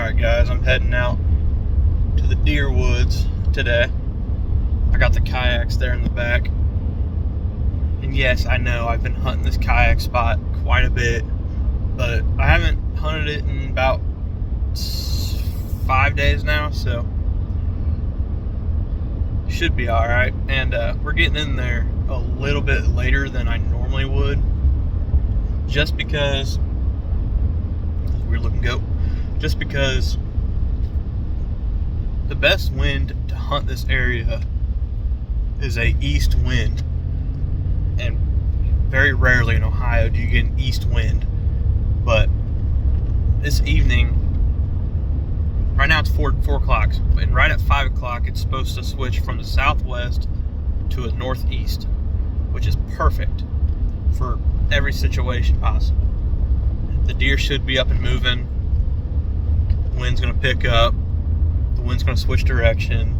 Alright guys, I'm heading out to the deer woods today. I got the kayaks there in the back. And yes, I know I've been hunting this kayak spot quite a bit, but I haven't hunted it in about 5 days now, so should be alright. And we're getting in there a little bit later than I normally would, just because weird looking goat. Just because the best wind to hunt this area is a east wind, and very rarely in Ohio do you get an east wind. But this evening, right now it's 4 o'clock, and right at 5 o'clock it's supposed to switch from the southwest to a northeast, which is perfect for every situation possible. The deer should be up and moving. The wind's going to pick up. The wind's going to switch direction.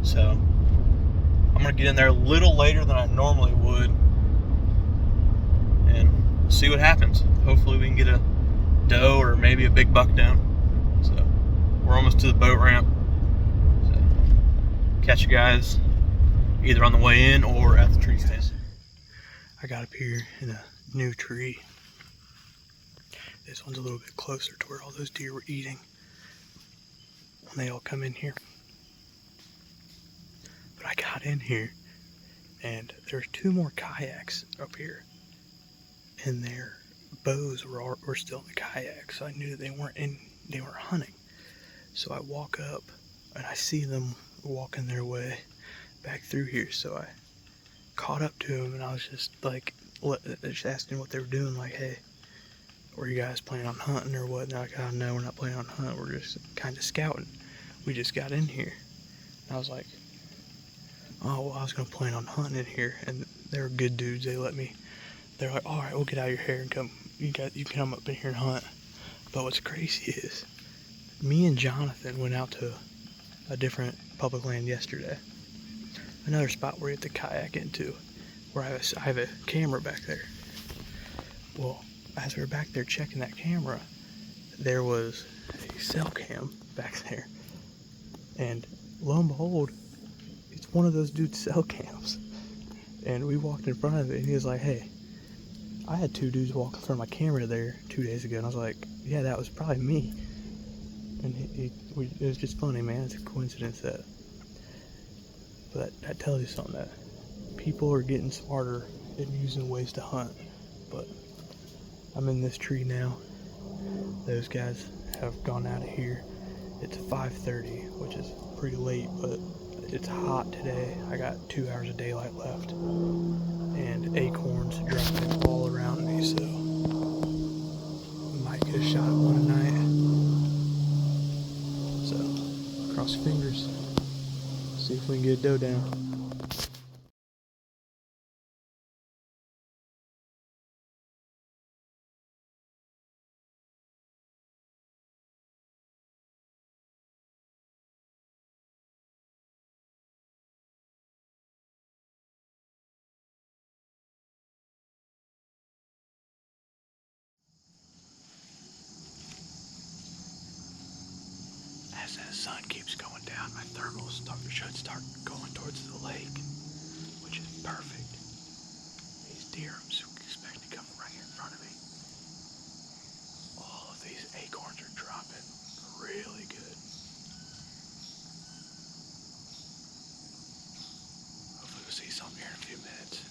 So I'm going to get in there a little later than I normally would, and we'll see what happens. Hopefully we can get a doe or maybe a big buck down. So we're almost to the boat ramp. So catch you guys either on the way in or at the tree stand. I got up here in a new tree. This one's a little bit closer to where all those deer were eating when they all come in here. But I got in here and there's 2 more kayaks up here, and their bows were still in the kayak, so I knew they weren't hunting. So I walk up and I see them walking their way back through here, so I caught up to them and I was just asking what they were doing, like, hey, were you guys planning on hunting or what? And they're like, oh no, we're not planning on hunting, we're just kind of scouting. We just got in here. And I was like, oh, well, I was going to plan on hunting in here. And they were good dudes. They're like, all right, we'll get out of your hair and come. You can come up in here and hunt. But what's crazy is, me and Jonathan went out to a different public land yesterday. Another spot where you have to kayak into, where I have a camera back there. Well, as we were back there checking that camera, there was a cell cam back there. And lo and behold, it's one of those dude's cell cams. And we walked in front of it and he was like, hey, I had 2 dudes walk in front of my camera there 2 days ago. And I was like, yeah, that was probably me. And it was just funny, man. It's a coincidence but that tells you something, that people are getting smarter and using ways to hunt. But I'm in this tree now. Those guys have gone out of here. It's 5:30, which is pretty late, but it's hot today. I got 2 hours of daylight left, and acorns dropping all around me, so might get a shot at one tonight. So cross your fingers, see if we can get a doe down. As that sun keeps going down, my thermals should start going towards the lake, which is perfect. These deer I'm expecting to come right in front of me. All of these acorns are dropping really good. Hopefully we'll see something here in a few minutes.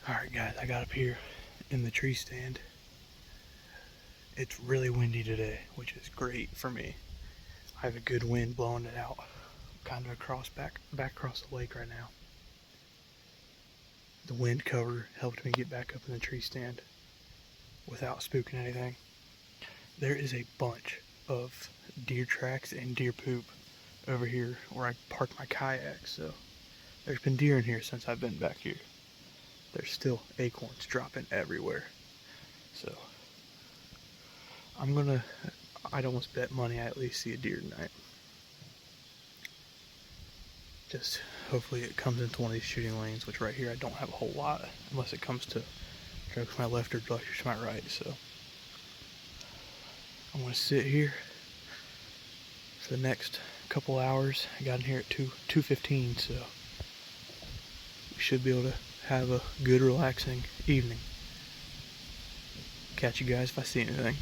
Alright guys, I got up here in the tree stand. It's really windy today, which is great for me. I have a good wind blowing it out, kind of back across the lake right now. The wind cover helped me get back up in the tree stand without spooking anything. There is a bunch of deer tracks and deer poop over here where I parked my kayak, so there's been deer in here since I've been back here. There's still acorns dropping everywhere. So I'd almost bet money I at least see a deer tonight. Just hopefully it comes into one of these shooting lanes, which right here I don't have a whole lot, unless it comes to go to my left or to my right. So I'm gonna sit here for the next couple hours. I got in here at 2:15, so we should be able to have a good relaxing evening. Catch you guys if I see anything.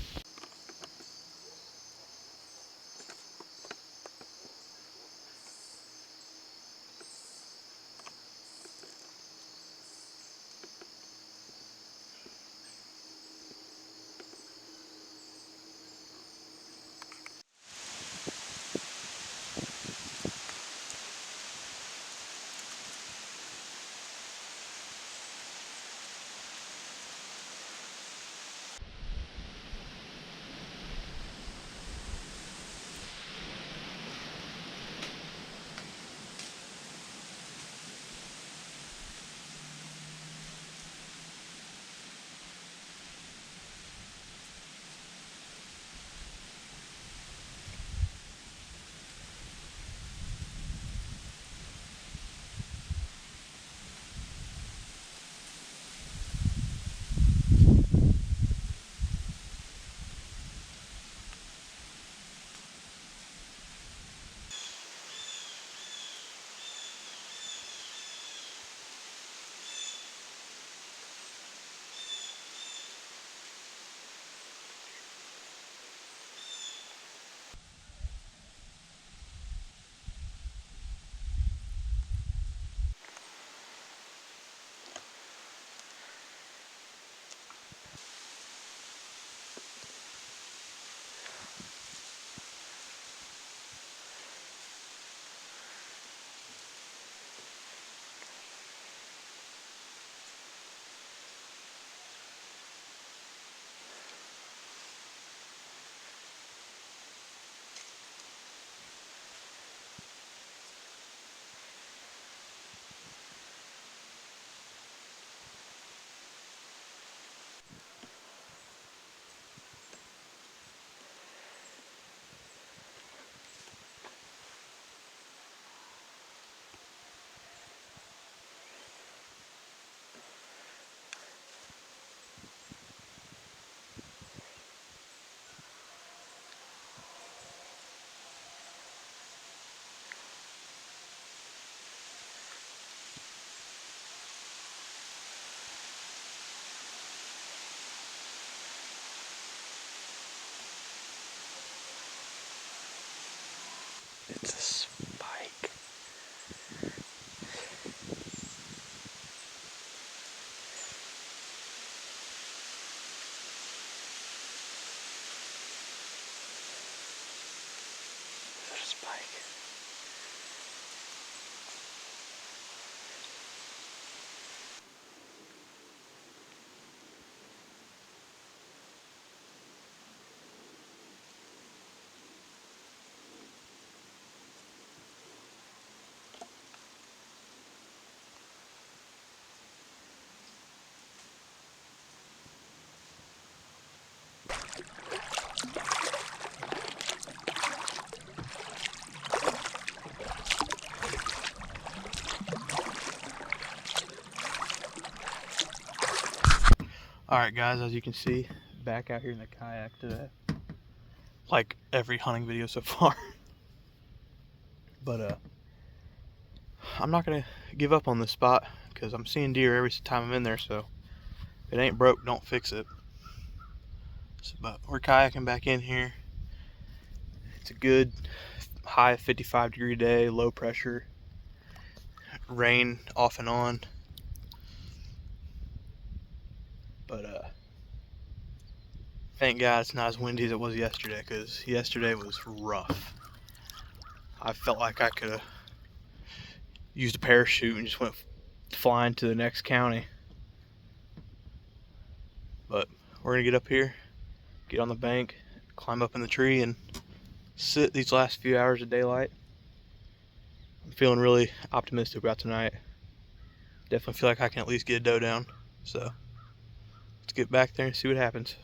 It's a spike. There's a spike. Alright guys, as you can see, back out here in the kayak today. Like every hunting video so far. But I'm not gonna give up on this spot because I'm seeing deer every time I'm in there, so if it ain't broke, don't fix it. So, but we're kayaking back in here. It's a good high 55-degree day, low pressure, rain off and on. But thank God it's not as windy as it was yesterday, because yesterday was rough. I felt like I could have used a parachute and just went flying to the next county. But we're gonna get up here, get on the bank, climb up in the tree, and sit these last few hours of daylight. I'm feeling really optimistic about tonight. Definitely feel like I can at least get a doe down. So let's get back there and see what happens.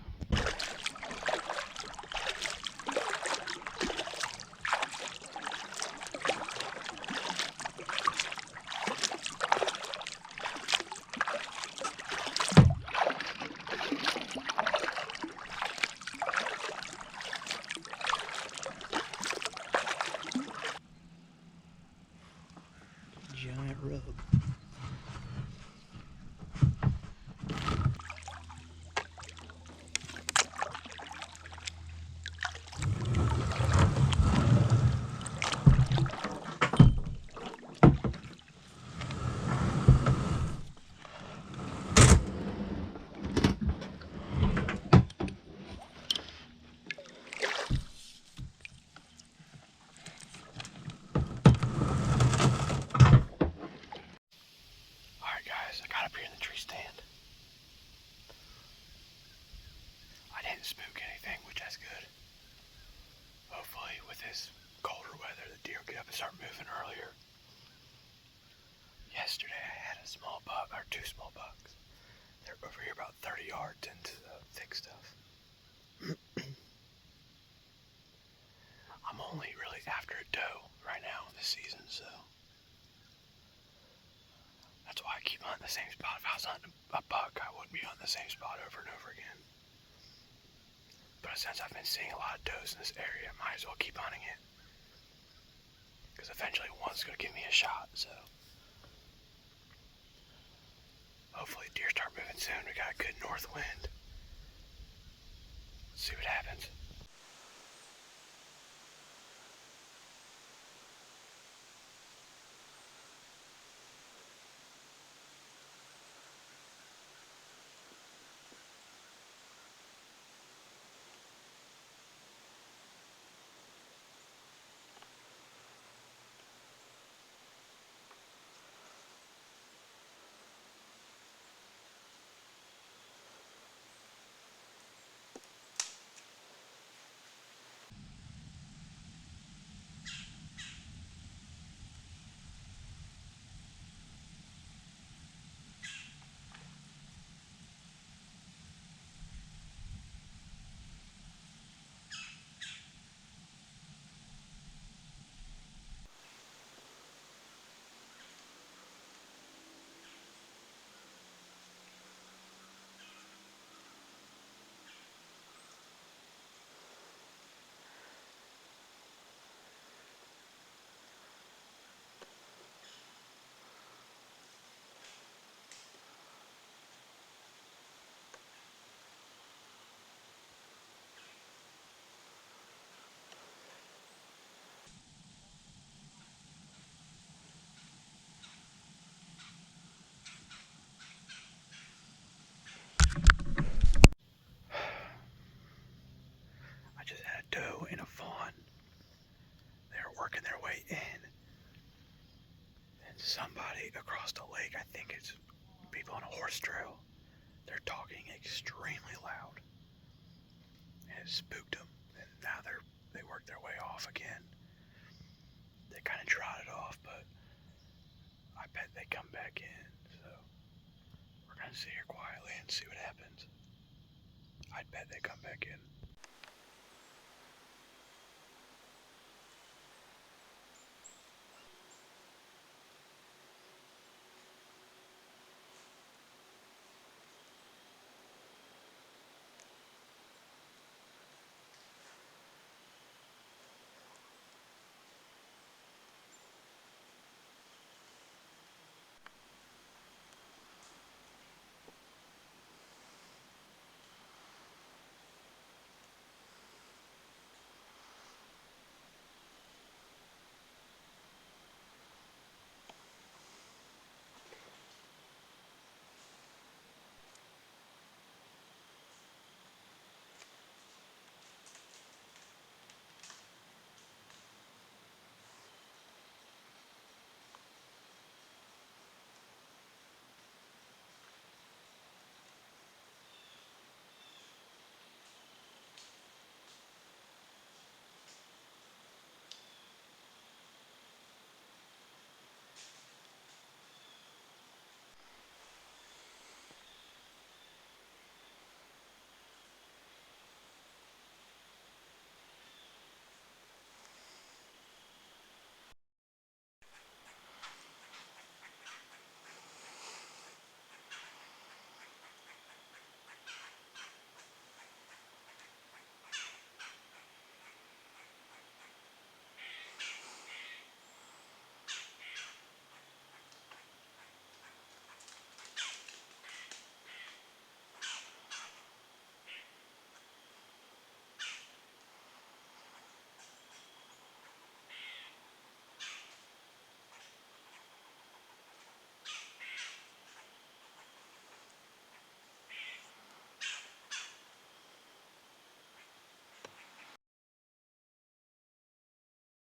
spook anything, which is good. Hopefully, with this colder weather, the deer get up and start moving earlier. Yesterday, I had a small buck, or two small bucks. They're over here about 30 yards into the thick stuff. I'm only really after a doe right now this season, so that's why I keep hunting the same spot. If I was hunting a buck, I wouldn't be hunting the same spot over and over again. But since I've been seeing a lot of does in this area, I might as well keep hunting it. Because eventually one's going to give me a shot, so. Hopefully deer start moving soon. We got a good north wind. Let's see what happens. I just had a doe and a fawn. They were working their way in. And somebody across the lake, I think it's people on a horse trail, they're talking extremely loud. And it spooked them. And now they work their way off again. They kind of trotted off, but I bet they come back in. So we're going to sit here quietly and see what happens. I bet they come back in.